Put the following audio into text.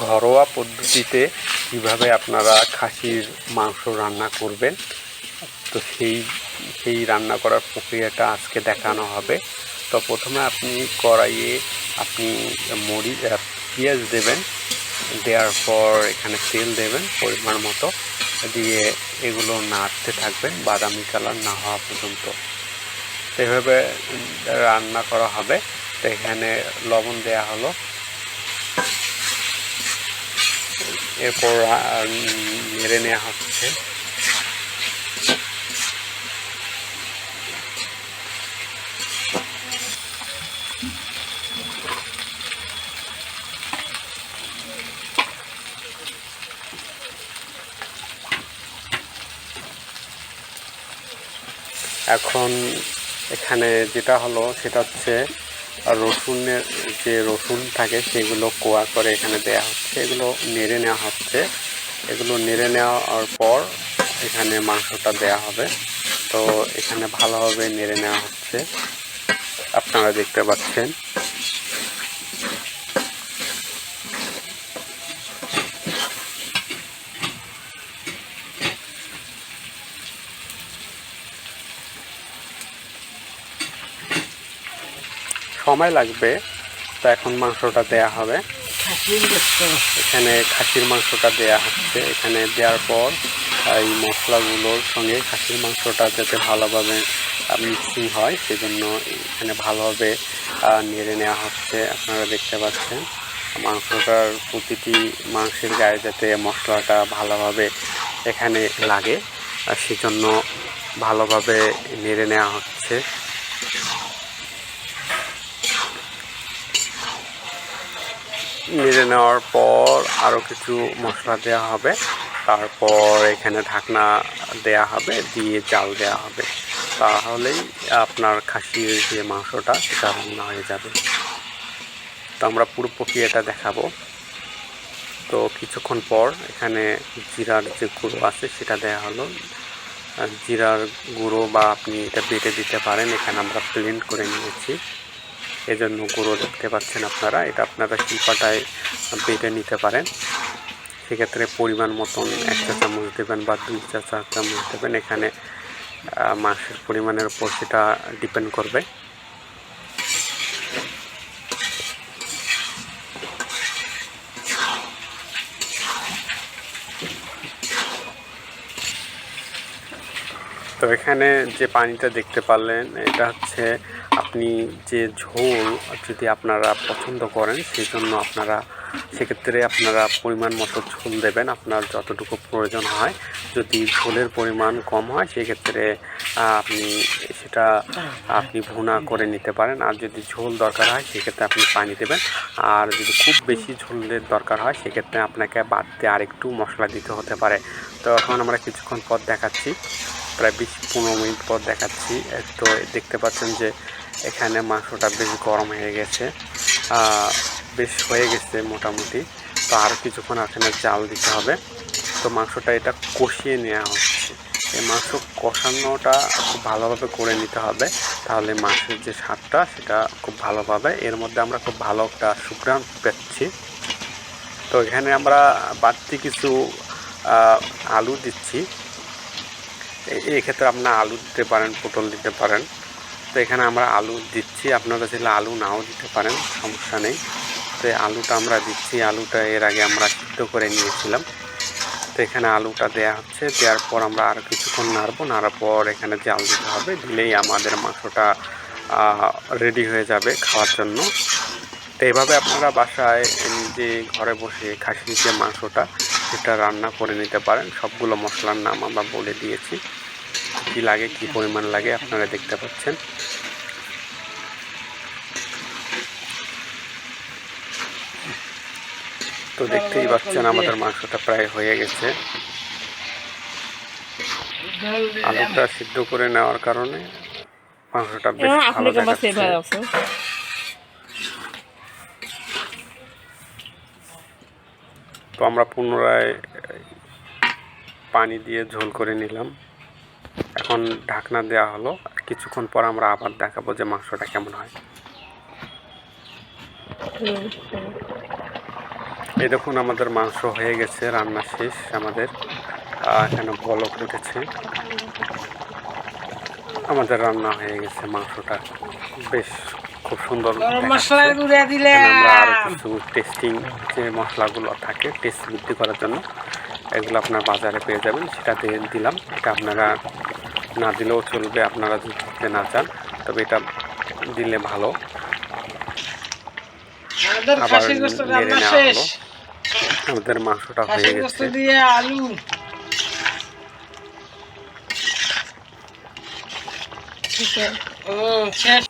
ঘরোয়া পদ্ধতিতে কিভাবে আপনারা খাসির মাংস রান্না করবেন, তো সেই রান্না করার প্রক্রিয়াটা আজকে দেখানো হবে। তো প্রথমে আপনি কড়াইয়ে আপনি পেঁয়াজ দেবেন, দেওয়ার পর এখানে তেল দেবেন পরিমাণ মতো, দিয়ে এগুলো নাড়তে থাকবেন বাদামি কালার না হওয়া পর্যন্ত। তো এভাবে রান্না করা হবে। তো এখানে লবণ দেয়া হলো, এরপর নেড়ে নেওয়া হচ্ছে। এখন এখানে যেটা হলো সেটা হচ্ছে রসুনের যে রসুন থাকে সেগুলো কোয়া করে এখানে দেয়া হচ্ছে, এগুলো নেড়ে নেওয়া হচ্ছে। এগুলো নেড়ে নেওয়ার পর এখানে মাংসটা দেয়া হবে। তো এখানে ভালোভাবে নেড়ে নেওয়া হচ্ছে, আপনারা দেখতে পাচ্ছেন। সময় লাগবে। তো এখন মাংসটা দেয়া হবে, এখানে খাসির মাংসটা দেয়া হচ্ছে। এখানে দেওয়ার পর এই মশলাগুলোর সঙ্গে খাসির মাংসটা যাতে ভালোভাবে মিক্সিং হয় সেজন্য এখানে ভালোভাবে নেড়ে নেওয়া হচ্ছে। আপনারা দেখতে পাচ্ছেন মাংসটার প্রতিটি মাংসের গায়ে যাতে মশলাটা ভালোভাবে এখানে লাগে, আর সেজন্য ভালোভাবে নেড়ে নেওয়া হচ্ছে। নেড়ে নেওয়ার পর আরও কিছু মশলা দেওয়া হবে, তারপর এখানে ঢাকনা দেয়া হবে, দিয়ে জাল দেওয়া হবে। তাহলেই আপনার খাসির যে মাংসটা সেটা রান্না হয়ে যাবে। তো আমরা পুরো প্রক্রিয়াটা দেখাবো। তো কিছুক্ষণ পর এখানে জিরার যে গুঁড়ো আছে সেটা দেওয়া হলো। জিরার গুঁড়ো বা আপনি এটা বেটে দিতে পারেন, এখানে আমরা ব্লেন্ড করে নিয়েছি, এজন্য গুঁড়ো দেখতে পাচ্ছেন আপনারা। এটা আপনারা শিলপাটায় বেটে নিতে পারেন। সেক্ষেত্রে পরিমাণ মতন 1 চা চামচ দেবেন বা 2 চা চামচ দেবেন, এখানে মাংসের পরিমাণের উপর সেটা ডিপেন্ড করবে। তো এখানে যে পানিটা দেখতে পারলেন এটা হচ্ছে আপনি যে ঝোল যদি আপনারা পছন্দ করেন সেই জন্য আপনারা সেক্ষেত্রে আপনারা পরিমাণ মতো ঝোল দেবেন, আপনার যতটুকু প্রয়োজন হয়। যদি ঝোলের পরিমাণ কম হয় সেক্ষেত্রে সেটা আপনি ভুনা করে নিতে পারেন, আর যদি ঝোল দরকার হয় সেক্ষেত্রে আপনি পানি দেবেন। আর যদি খুব বেশি ঝোলের দরকার হয় সেক্ষেত্রে আপনাকে বাড়তি আরেকটু মশলা দিতে হতে পারে। তো এখন আমরা কিছুক্ষণ পর দেখাচ্ছি, প্রায় 20-15 মিনিট পর দেখাচ্ছি। তো দেখতে পাচ্ছেন যে এখানে মাংসটা বেশ গরম হয়ে গেছে, বেশ হয়ে গেছে মোটামুটি। তো আরও কিছুক্ষণ এখানে জাল দিতে হবে। তো মাংসটা এটা কষিয়ে নেওয়া হচ্ছে। এই মাংস কষানোটা খুব ভালোভাবে করে নিতে হবে, তাহলে মাংসের যে স্বাদটা সেটা খুব ভালোভাবে, এর মধ্যে আমরা খুব ভালো একটা সুঘ্রাণ পাচ্ছি। তো এখানে আমরা বাড়তি কিছু আলু দিচ্ছি, এক্ষেত্রে আপনারা আলু দিতে পারেন, পটল দিতে পারেন। তো এখানে আমরা আলু দিচ্ছি, আপনারা চাইলে আলু নাও দিতে পারেন, সমস্যা নেই। তো আলুটা আমরা দিচ্ছি, আলুটা এর আগে আমরা সিদ্ধ করে নিয়েছিলাম। তো এখানে আলুটা দেয়া হচ্ছে, দেওয়ার পর আমরা আরও কিছুক্ষণ নাড়ার পর এখানে জাল দিতে হবে, দিলেই আমাদের মাংসটা রেডি হয়ে যাবে খাওয়ার জন্য। তো এভাবে আপনারা বাসায় নিজে ঘরে বসে খাসির যে মাংসটা সেটা রান্না করে নিতে পারেন। সবগুলো মশলার নাম আমরা বলে দিয়েছি, কী লাগে কী পরিমাণ লাগে আপনারা দেখতে পাচ্ছেন। তো দেখতেই পাচ্ছেন আমাদের মাংসটা প্রায় হয়ে গেছে। আলুটা সিদ্ধ করে নেওয়ার কারণে মাংসটা বেশ ভালো দেখাচ্ছে। তো আমরা পুনরায় পানি দিয়ে ঝোল করে নিলাম, এখন ঢাকনা দেওয়া হলো। কিছুক্ষণ পর আমরা আবার দেখাবো যে মাংসটা কেমন হয়। এই দেখুন আমাদের মাংস হয়ে গেছে, রান্না শেষ আমাদের। এখানে বলক উঠেছে, আমাদের রান্না হয়ে গেছে। মাংসটা বেশ খুব সুন্দর দেখাচ্ছে। আমরা আরও কিছু টেস্টিং যে মশলাগুলো থাকে টেস্ট বৃদ্ধি করার জন্য, এগুলো আপনার বাজারে পেয়ে যাবেন, সেটা দিয়ে দিলাম। এটা আপনারা না দিলেও চলবে, আপনারা যদি দিতে না চান, তবে এটা দিলে ভালো। আবার নেড়ে নেওয়া হলো, আমাদের মাংসটা হয়ে গেছে। আলু শেষ।